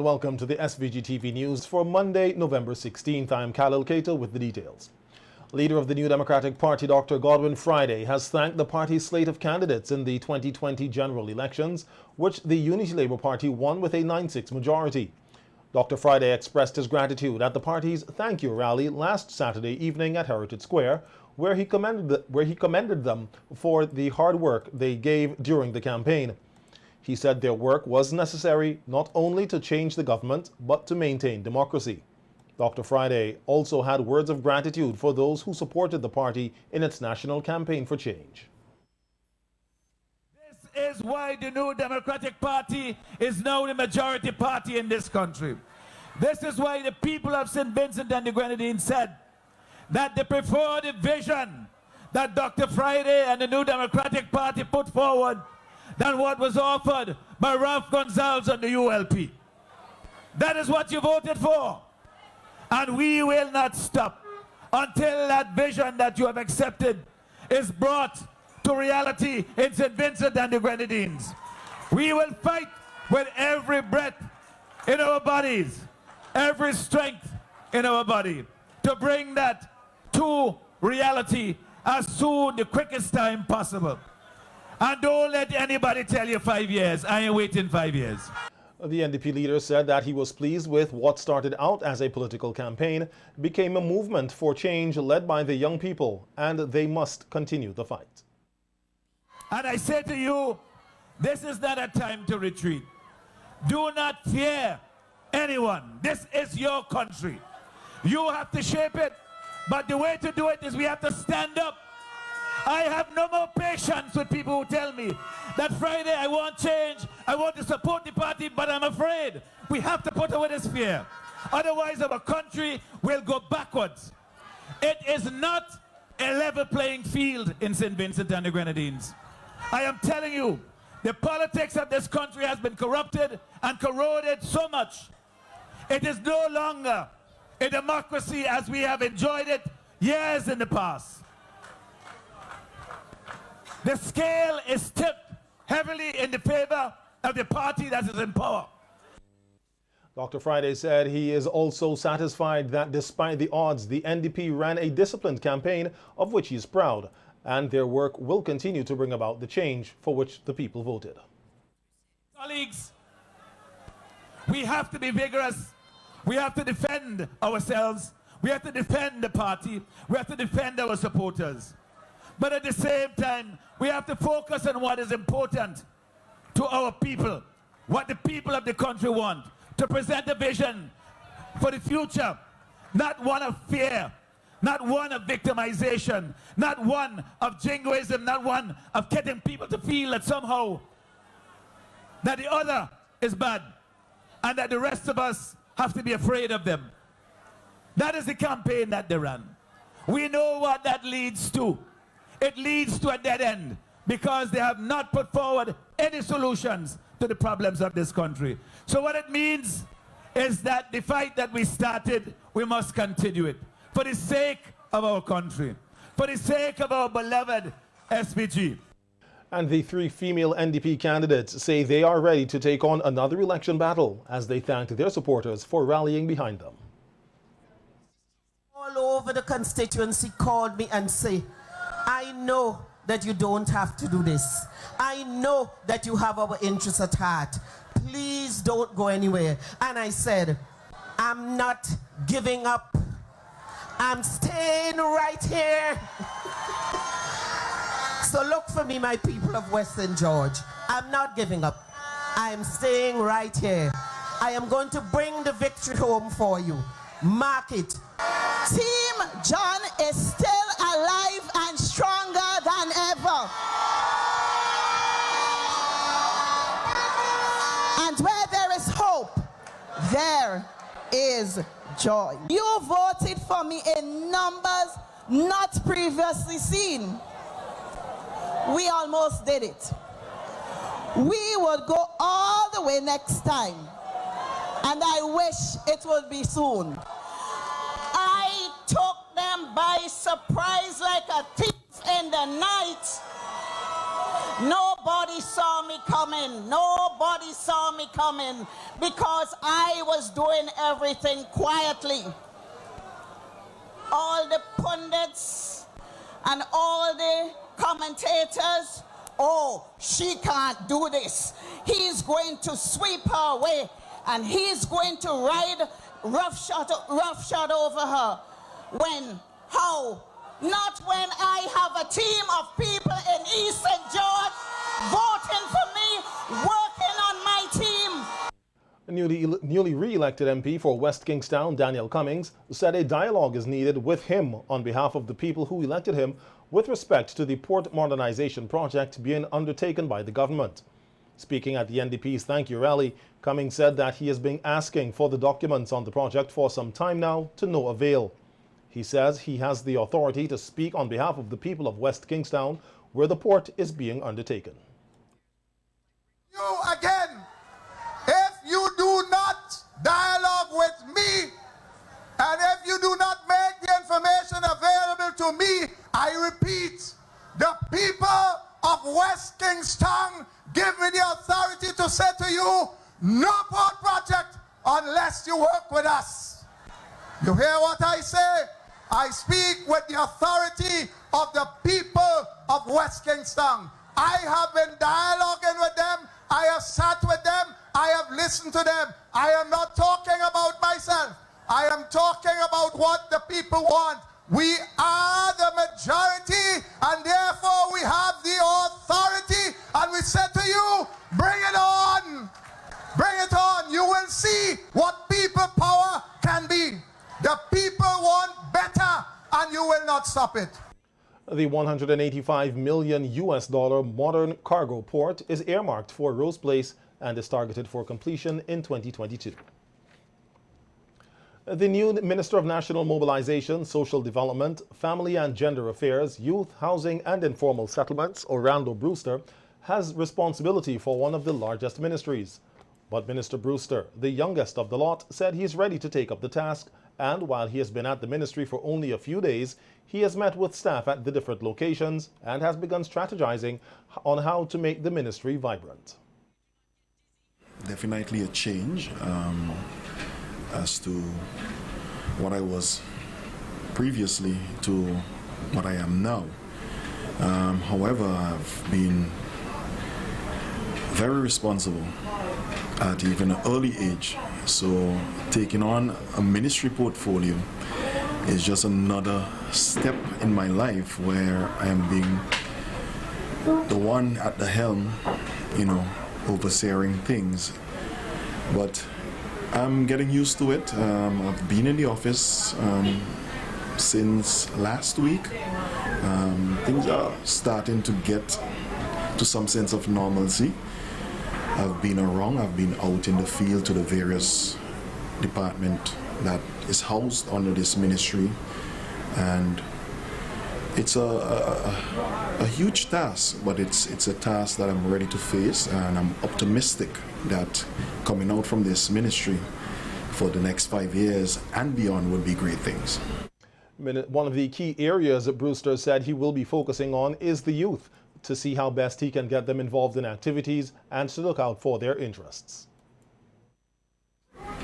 welcome to the SVG-TV news for Monday, November 16th. I'm Khalil Kato with the details. Leader of the New Democratic Party, Dr. Godwin Friday, has thanked the party's slate of candidates in the 2020 general elections, which the Unity Labour Party won with a 9-6 majority. Dr. Friday expressed his gratitude at the party's thank you rally last Saturday evening at Heritage Square, where he commended them for the hard work they gave during the campaign. He said their work was necessary not only to change the government, but to maintain democracy. Dr. Friday also had words of gratitude for those who supported the party in its national campaign for change. This is why the New Democratic Party is now the majority party in this country. This is why the people of St. Vincent and the Grenadines said that they prefer the vision that Dr. Friday and the New Democratic Party put forward than what was offered by Ralph Gonzalez and the ULP. That is what you voted for. And we will not stop until that vision that you have accepted is brought to reality in St. Vincent and the Grenadines. We will fight with every breath in our bodies, every strength in our body, to bring that to reality as soon, the quickest time possible. And don't let anybody tell you 5 years. I ain't waiting 5 years. The NDP leader said that he was pleased with what started out as a political campaign, became a movement for change led by the young people, and they must continue the fight. And I say to you, this is not a time to retreat. Do not fear anyone. This is your country. You have to shape it, but the way to do it is we have to stand up. I have no more patience with people who tell me that Friday I want change, I want to support the party, but I'm afraid. We have to put away this fear. Otherwise our country will go backwards. It is not a level playing field in St. Vincent and the Grenadines. I am telling you, the politics of this country has been corrupted and corroded so much. It is no longer a democracy as we have enjoyed it years in the past. The scale is tipped heavily in the favor of the party that is in power. Dr. Friday said he is also satisfied that despite the odds, the NDP ran a disciplined campaign of which he is proud, and their work will continue to bring about the change for which the people voted. Colleagues, we have to be vigorous. We have to defend ourselves. We have to defend the party. We have to defend our supporters. But at the same time, we have to focus on what is important to our people, what the people of the country want, to present a vision for the future, not one of fear, not one of victimization, not one of jingoism, not one of getting people to feel that somehow that the other is bad and that the rest of us have to be afraid of them. That is the campaign that they ran. We know what that leads to. It leads to a dead end because they have not put forward any solutions to the problems of this country. So what it means is that the fight that we started, we must continue it for the sake of our country, for the sake of our beloved SVG. And the three female NDP candidates say they are ready to take on another election battle as they thanked their supporters for rallying behind them. All over the constituency called me and say, I know that you don't have to do this. I know that you have our interests at heart. Please don't go anywhere. And I said, I'm not giving up. I'm staying right here. So look for me, my people of Western George. I'm not giving up. I am staying right here. I am going to bring the victory home for you. Mark it. Team John is still alive and stronger than ever. And where there is hope, there is joy. You voted for me in numbers not previously seen. We almost did it. We would go all the way next time. And I wish it would be soon. I took them by surprise like a thief in the night. Nobody saw me coming. Nobody saw me coming because I was doing everything quietly. All the pundits and all the commentators, oh, she can't do this. He's going to sweep her away and he's going to ride roughshod over her. When? How? Not when I have a team of people in East St. George voting for me, working on my team. Newly re-elected MP for West Kingstown, Daniel Cummings, said a dialogue is needed with him on behalf of the people who elected him with respect to the port modernization project being undertaken by the government. Speaking at the NDP's Thank You rally, Cummings said that he has been asking for the documents on the project for some time now to no avail. He says he has the authority to speak on behalf of the people of West Kingstown where the port is being undertaken. You again, if you do not dialogue with me, and if you do not make the information available to me, I repeat, the people of West Kingstown give me the authority to say to you, no port project unless you work with us. You hear what I say? I speak with the authority of the people of West Kingstown. I have been dialoguing with them. I have sat with them. I have listened to them. I am not talking about myself. I am talking about what the people want. We are the majority, and therefore we have the authority. And we said to you, bring it on. Bring it on. You will see what people power can be. The people want better, and you will not stop it. The $185 million modern cargo port is earmarked for Rose Place and is targeted for completion in 2022. The new Minister of National Mobilization, Social Development, Family and Gender Affairs, Youth, Housing and Informal Settlements, Orlando Brewster, has responsibility for one of the largest ministries. But Minister Brewster, the youngest of the lot, said he's ready to take up the task, and while he has been at the ministry for only a few days, he has met with staff at the different locations and has begun strategizing on how to make the ministry vibrant. Definitely a change as to what I was previously to what I am now. However, I've been very responsible at even an early age, so taking on a ministry portfolio is just another step in my life where I am being the one at the helm, overseeing things. But I'm getting used to it. I've been in the office since last week. Things are starting to get to some sense of normalcy. I've been around, I've been out in the field to the various departments that is housed under this ministry, and it's a huge task, but it's a task that I'm ready to face, and I'm optimistic that coming out from this ministry for the next 5 years and beyond will be great things. One of the key areas that Brewster said he will be focusing on is the youth, to see how best he can get them involved in activities and to look out for their interests.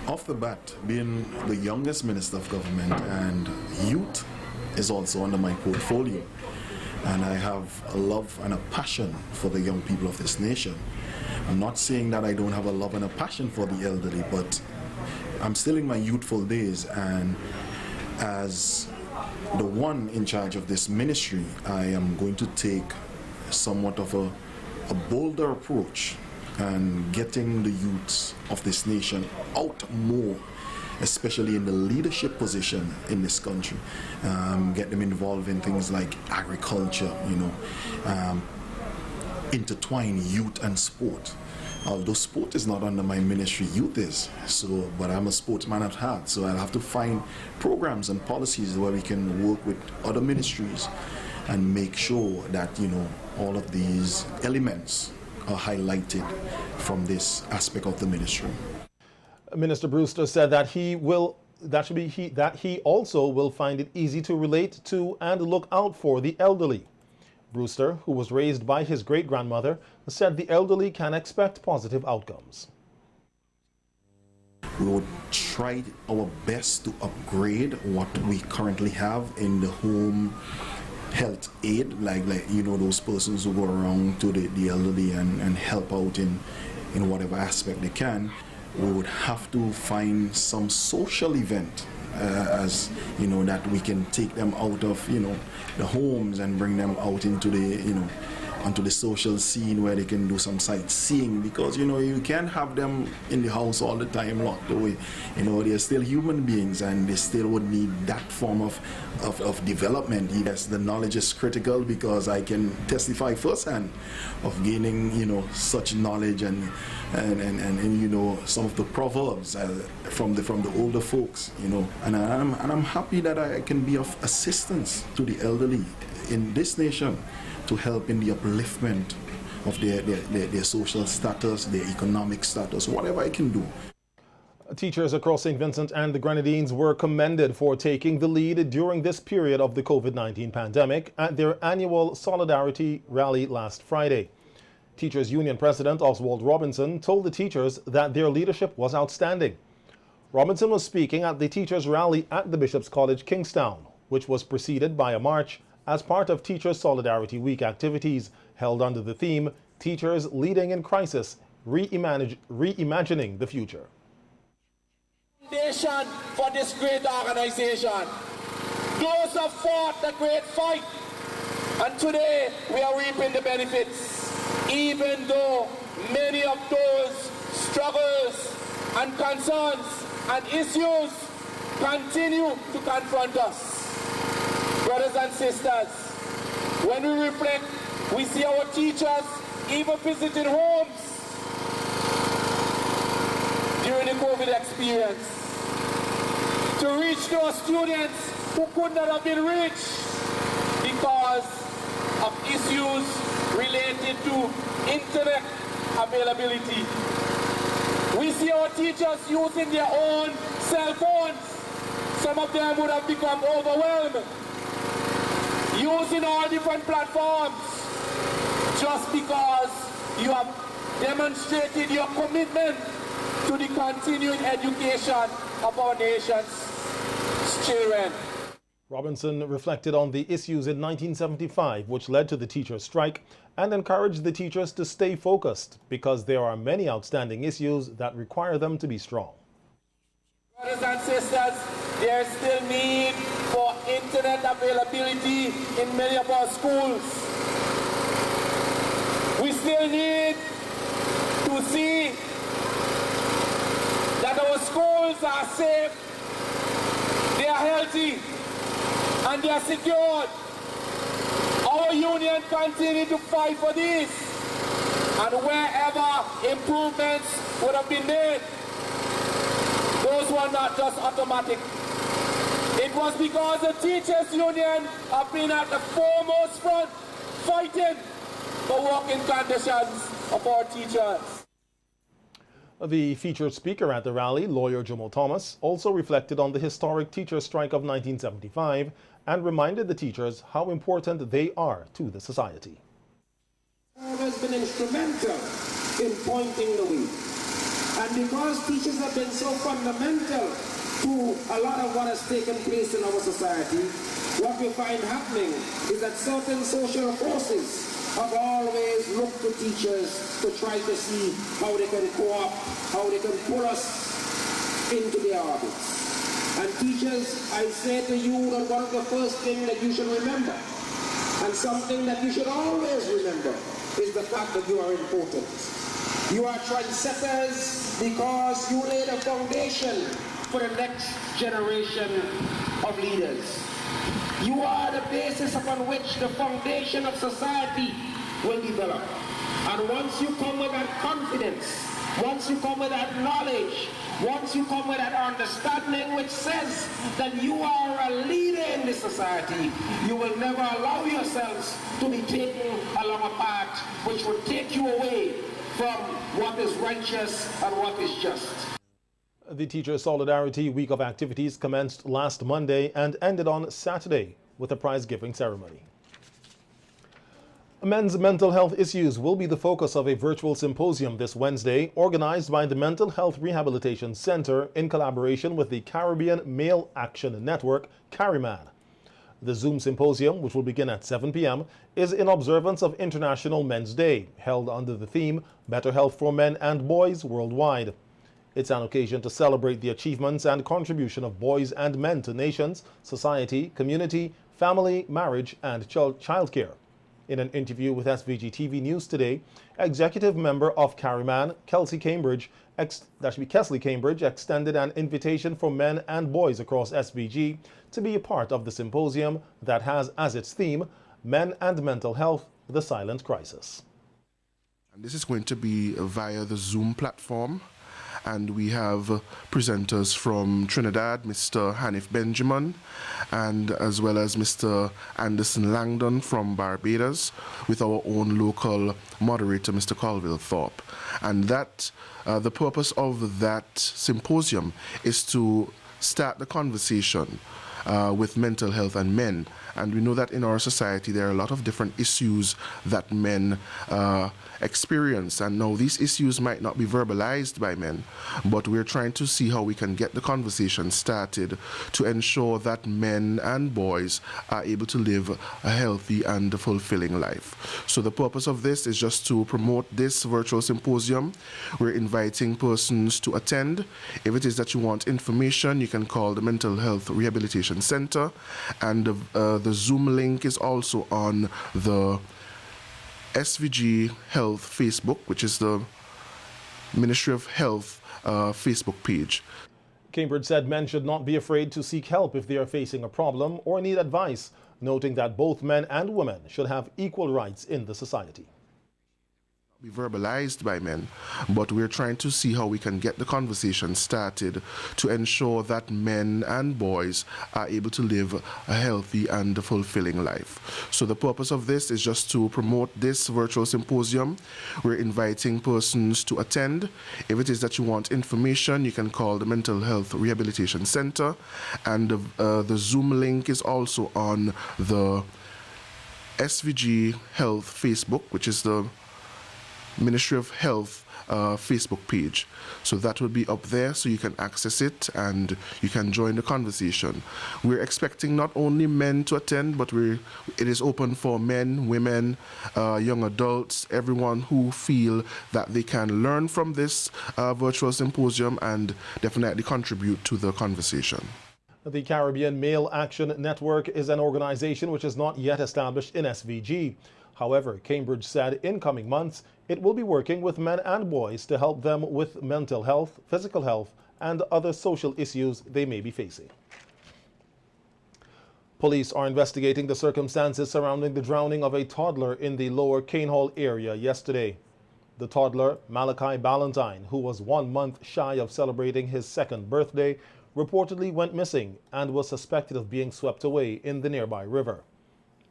Off the bat, being the youngest minister of government, and youth is also under my portfolio, and I have a love and a passion for the young people of this nation. I'm not saying that I don't have a love and a passion for the elderly, but I'm still in my youthful days, and as the one in charge of this ministry, I am going to take somewhat of a bolder approach and getting the youths of this nation out more, especially in the leadership position in this country. Get them involved in things like agriculture, intertwine youth and sport. Although sport is not under my ministry, youth is. So, but I'm a sportsman at heart, so I'll have to find programs and policies where we can work with other ministries and make sure that, all of these elements are highlighted from this aspect of the ministry. Minister Brewster said that he also will find it easy to relate to and look out for the elderly. Brewster, who was raised by his great-grandmother, said the elderly can expect positive outcomes. We would try our best to upgrade what we currently have in the home health aid, like those persons who go around to the elderly and help out in whatever aspect they can. We would have to find some social event as that we can take them out of the homes and bring them out into the onto the social scene where they can do some sightseeing, because you can't have them in the house all the time locked away. They're still human beings and they still would need that form of development. Yes, the knowledge is critical, because I can testify firsthand of gaining such knowledge and some of the proverbs from the older folks, and I'm happy that I can be of assistance to the elderly in this nation, to help in the upliftment of their social status, their economic status, whatever I can do. Teachers across St. Vincent and the Grenadines were commended for taking the lead during this period of the COVID-19 pandemic at their annual Solidarity Rally last Friday. Teachers Union President Oswald Robinson told the teachers that their leadership was outstanding. Robinson was speaking at the teachers' rally at the Bishop's College, Kingstown, which was preceded by a march as part of Teachers Solidarity Week activities held under the theme, Teachers Leading in Crisis, Reimagining the Future. Foundation for this great organization. Those have fought the great fight, and today we are reaping the benefits, even though many of those struggles and concerns and issues continue to confront us. Brothers and sisters, when we reflect, we see our teachers even visiting homes during the COVID experience to reach those students who could not have been reached because of issues related to internet availability. We see our teachers using their own cell phones. Some of them would have become overwhelmed, using all different platforms, just because you have demonstrated your commitment to the continuing education of our nation's children. Robinson reflected on the issues in 1975 which led to the teachers' strike and encouraged the teachers to stay focused, because there are many outstanding issues that require them to be strong. Brothers and sisters, there is still need for internet availability in many of our schools. We still need to see that our schools are safe, they are healthy, and they are secured. Our union continue to fight for this, and wherever improvements would have been made, those were not just automatic. It was because the teachers' union have been at the foremost front fighting for working conditions of our teachers. The featured speaker at the rally, lawyer Jomo Thomas, also reflected on the historic teachers' strike of 1975 and reminded the teachers how important they are to the society. Has been instrumental in pointing the way. And because teachers have been so fundamental to a lot of what has taken place in our society, what we find happening is that certain social forces have always looked to teachers to try to see how they can co-opt, how they can pull us into their orbits. And teachers, I say to you that one of the first things that you should remember, and something that you should always remember, is the fact that you are important. You are trendsetters because you laid a foundation for the next generation of leaders. You are the basis upon which the foundation of society will develop. And once you come with that confidence, once you come with that knowledge, once you come with that understanding which says that you are a leader in this society, you will never allow yourselves to be taken along a path which will take you away from what is righteous and what is just. The Teachers Solidarity Week of activities commenced last Monday and ended on Saturday with a prize-giving ceremony. Men's mental health issues will be the focus of a virtual symposium this Wednesday, organized by the Mental Health Rehabilitation Center in collaboration with the Caribbean Male Action Network, CARIMAN. The Zoom symposium, which will begin at 7 p.m., is in observance of International Men's Day, held under the theme Better Health for Men and Boys Worldwide. It's an occasion to celebrate the achievements and contribution of boys and men to nations, society, community, family, marriage, and childcare. In an interview with SVG-TV News today, executive member of CARIMAN, Kesley Cambridge, extended an invitation for men and boys across SVG to be a part of the symposium that has as its theme, Men and Mental Health, the Silent Crisis. And this is going to be via the Zoom platform. And we have presenters from Trinidad, Mr. Hanif Benjamin, and as well as Mr. Anderson Langdon from Barbados, with our own local moderator, Mr. Colville Thorpe. And that the purpose of that symposium is to start the conversation with mental health and men. And we know that in our society there are a lot of different issues that men experience, and now these issues might not be verbalized by men, but we're trying to see how we can get the conversation started to ensure that men and boys are able to live a healthy and fulfilling life. So the purpose of this is just to promote this virtual symposium. We're inviting persons to attend. If it is that you want information, you can call the Mental Health Rehabilitation Center, and the Zoom link is also on the SVG Health Facebook, which is the Ministry of Health Facebook page. Cambridge said men should not be afraid to seek help if they are facing a problem or need advice, noting that both men and women should have equal rights in the society. Be verbalized by men, but we're trying to see how we can get the conversation started to ensure that men and boys are able to live a healthy and fulfilling life. So the purpose of this is just to promote this virtual symposium. We're inviting persons to attend. If it is that you want information, you can call the Mental Health Rehabilitation Center, and the Zoom link is also on the SVG Health Facebook, which is the Ministry of Health Facebook page. So that will be up there, so you can access it and you can join the conversation. We're expecting not only men to attend, but it is open for men, women, young adults, everyone who feel that they can learn from this virtual symposium and definitely contribute to the conversation. The Caribbean Male Action Network is an organization which is not yet established in SVG. However, Cambridge said in coming months, it will be working with men and boys to help them with mental health, physical health, and other social issues they may be facing. Police are investigating the circumstances surrounding the drowning of a toddler in the Lower Canehall area yesterday. The toddler, Malachi Ballantyne, who was 1 month shy of celebrating his second birthday, reportedly went missing and was suspected of being swept away in the nearby river.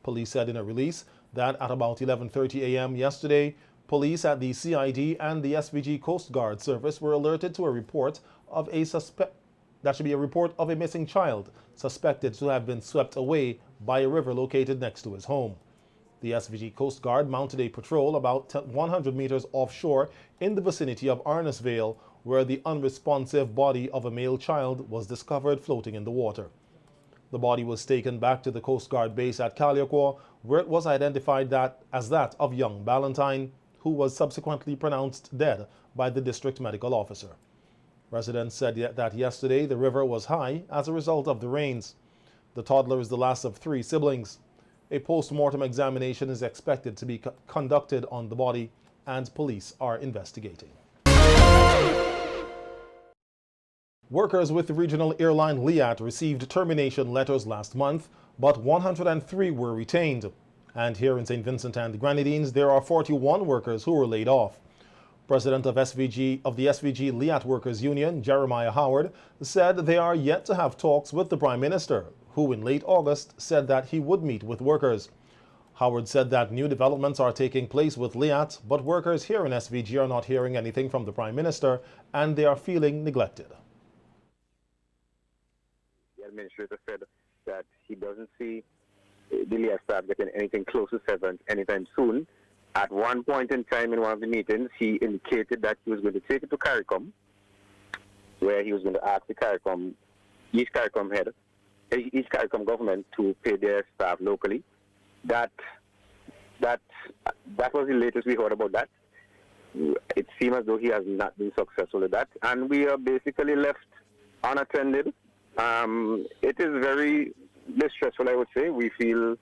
Police said in a release that at about 11:30 a.m. yesterday, police at the CID and the SVG Coast Guard Service were alerted to a report of a report of a missing child suspected to have been swept away by a river located next to his home. The SVG Coast Guard mounted a patrol about 100 meters offshore in the vicinity of Arnesvale, where the unresponsive body of a male child was discovered floating in the water. The body was taken back to the Coast Guard base at Caliacor, where it was identified as that of young Ballantyne, who was subsequently pronounced dead by the district medical officer. Residents said that yesterday the river was high as a result of the rains. The toddler is the last of 3 siblings. A post-mortem examination is expected to be conducted on the body, and police are investigating. Workers with the regional airline Liat received termination letters last month, but 103 were retained. And here in St. Vincent and the Grenadines, there are 41 workers who were laid off. President of the SVG Liat Workers Union, Jeremiah Howard, said they are yet to have talks with the Prime Minister, who in late August said that he would meet with workers. Howard said that new developments are taking place with Liat, but workers here in SVG are not hearing anything from the Prime Minister, and they are feeling neglected. The administrator said that he doesn't see the Layoffs staff getting anything close to severance anytime soon. At one point in time in one of the meetings, he indicated that he was going to take it to CARICOM, where he was going to ask the CARICOM, each CARICOM government to pay their staff locally. That was the latest we heard about that. It seems as though he has not been successful with that, and we are basically left unattended. It is very distressful, I would say. We feel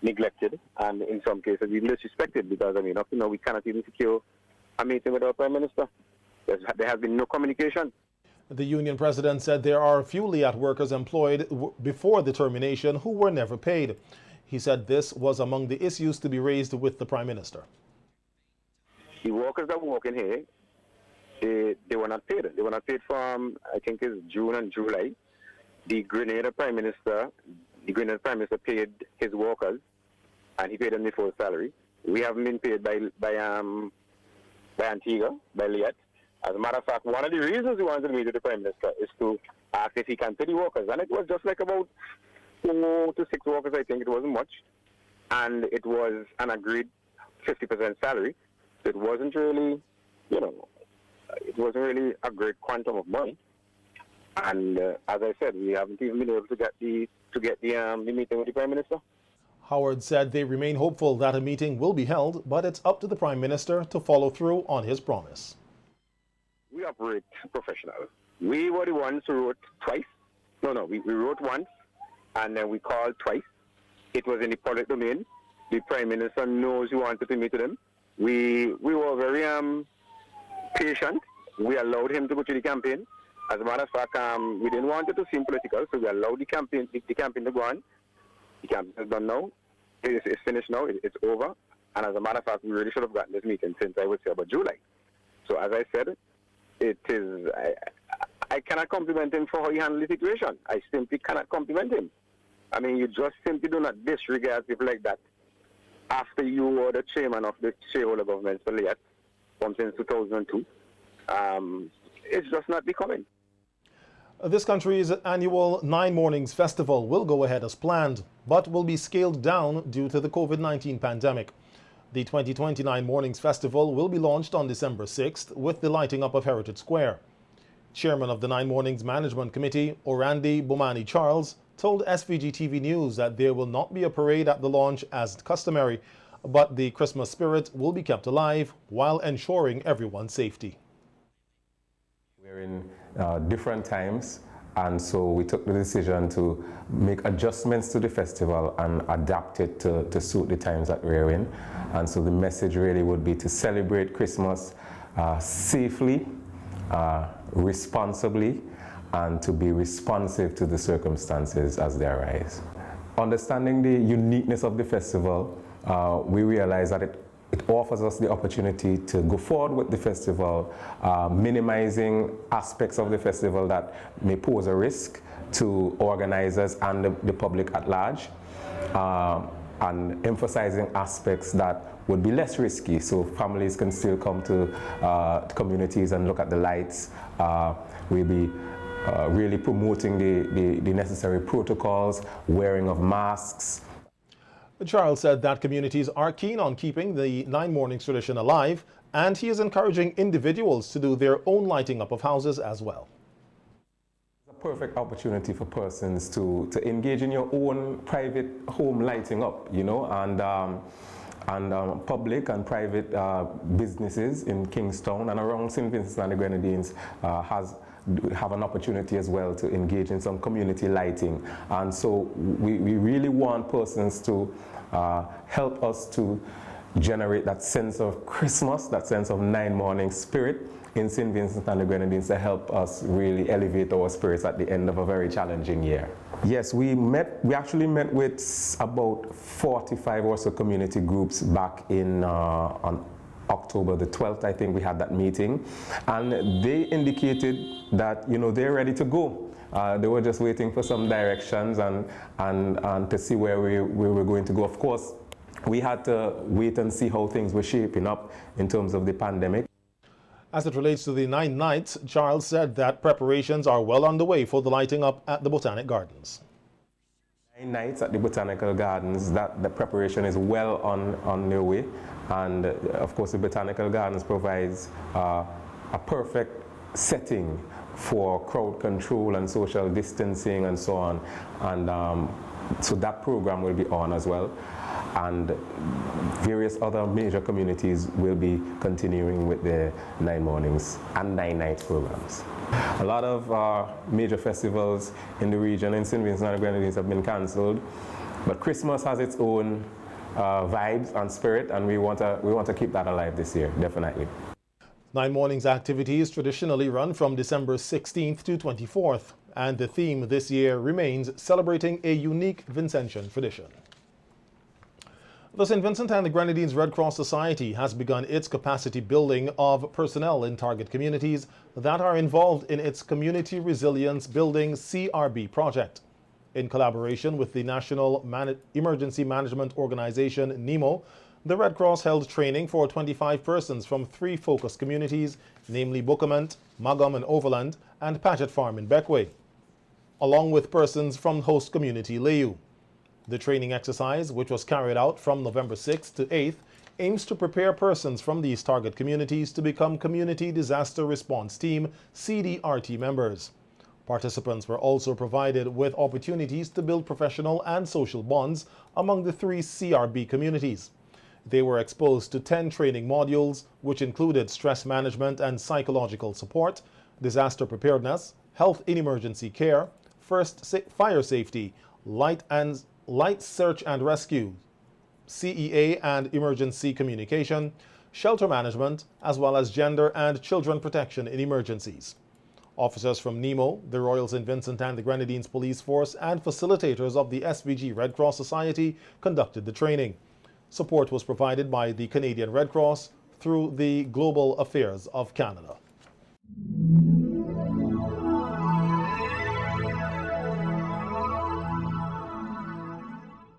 neglected, and in some cases even disrespected, because up to now we cannot even secure a meeting with our Prime Minister. There has been no communication. The union president said there are a few Liat workers employed before the termination who were never paid. He said this was among the issues to be raised with the Prime Minister. The workers that were working here, they were not paid. They were not paid from, I think it's June and July. The Grenada Prime Minister paid his workers, and he paid them the full salary. We haven't been paid by Antigua, by Liat. As a matter of fact, one of the reasons we wanted to meet with the Prime Minister is to ask if he can pay the workers. And it was just like about 4 to 6 workers, I think. It wasn't much. And it was an agreed 50% salary. It wasn't really, it wasn't really a great quantum of money. And as I said, we haven't even been able to get the meeting with the Prime Minister. Howard said they remain hopeful that a meeting will be held, but it's up to the Prime Minister to follow through on his promise. We operate professional. We were the ones who wrote twice. We wrote once, and then we called twice. It was in the public domain. The Prime Minister knows we wanted to meet with him. We were very patient. We allowed him to go to the campaign. As a matter of fact, we didn't want it to seem political, so we allowed the campaign to go on. The campaign is done now. It's finished now. It's over. And as a matter of fact, we really should have gotten this meeting since, I would say, about July. So as I said, it is. I cannot compliment him for how he handled the situation. I simply cannot compliment him. You just simply do not disregard people like that after you were the chairman of the shareholder government for Liat since 2002. It's just not becoming. This country's annual 9 Mornings Festival will go ahead as planned, but will be scaled down due to the COVID-19 pandemic. The 2020 9 Mornings Festival will be launched on December 6th with the lighting up of Heritage Square. Chairman of the 9 Mornings Management Committee, Orandi Bomani Charles, told SVG-TV News that there will not be a parade at the launch as customary, but the Christmas spirit will be kept alive while ensuring everyone's safety. We're in different times, and so we took the decision to make adjustments to the festival and adapt it to suit the times that we're in. And so the message really would be to celebrate Christmas safely, responsibly, and to be responsive to the circumstances as they arise. Understanding the uniqueness of the festival, we realize that it offers us the opportunity to go forward with the festival, minimizing aspects of the festival that may pose a risk to organizers and the public at large, and emphasizing aspects that would be less risky, so families can still come to communities and look at the lights. We'll be really promoting the necessary protocols, wearing of masks. Charles said that communities are keen on keeping the 9 Mornings tradition alive, and he is encouraging individuals to do their own lighting up of houses as well. It's a perfect opportunity for persons to engage in your own private home lighting up, and public and private businesses in Kingstown and around St. Vincent and the Grenadines have an opportunity as well to engage in some community lighting. And so we really want persons to help us to generate that sense of Christmas, that sense of 9 Morning spirit in St. Vincent and the Grenadines, to help us really elevate our spirits at the end of a very challenging year. Yes, we actually met with about 45 or so community groups back in on October the 12th, I think we had that meeting, and they indicated that they're ready to go. They were just waiting for some directions and to see where we were going to go. Of course, we had to wait and see how things were shaping up in terms of the pandemic. As it relates to the 9 nights, Charles said that preparations are well underway for the lighting up at the Botanic Gardens. 9 nights at the Botanical Gardens, that the preparation is well on their way. And of course, the Botanical Gardens provides a perfect setting for crowd control and social distancing and so on. And so that program will be on as well. And various other major communities will be continuing with their 9 mornings and 9 nights programs. A lot of major festivals in the region in St. Vincent and the Grenadines have been cancelled, but Christmas has its own vibes and spirit, and we want to keep that alive this year, definitely. 9 mornings activities traditionally run from December 16th to 24th, and the theme this year remains celebrating a unique Vincentian tradition. The St. Vincent and the Grenadines Red Cross Society has begun its capacity building of personnel in target communities that are involved in its Community Resilience Building CRB project. In collaboration with the National Emergency Management Organization, NEMO, the Red Cross held training for 25 persons from 3 focus communities, namely Bookament, Magum and Overland, and Paget Farm in Beckway, along with persons from host community Layu. The training exercise, which was carried out from November 6th to 8th, aims to prepare persons from these target communities to become Community Disaster Response Team CDRT members. Participants were also provided with opportunities to build professional and social bonds among the 3 CRB communities. They were exposed to 10 training modules, which included stress management and psychological support, disaster preparedness, health in emergency care, fire safety, light search and rescue, CEA and emergency communication, shelter management, as well as gender and children protection in emergencies. Officers from NEMO, the Royal St. Vincent and the Grenadines Police Force, and facilitators of the SVG Red Cross Society conducted the training. Support was provided by the Canadian Red Cross through the Global Affairs of Canada.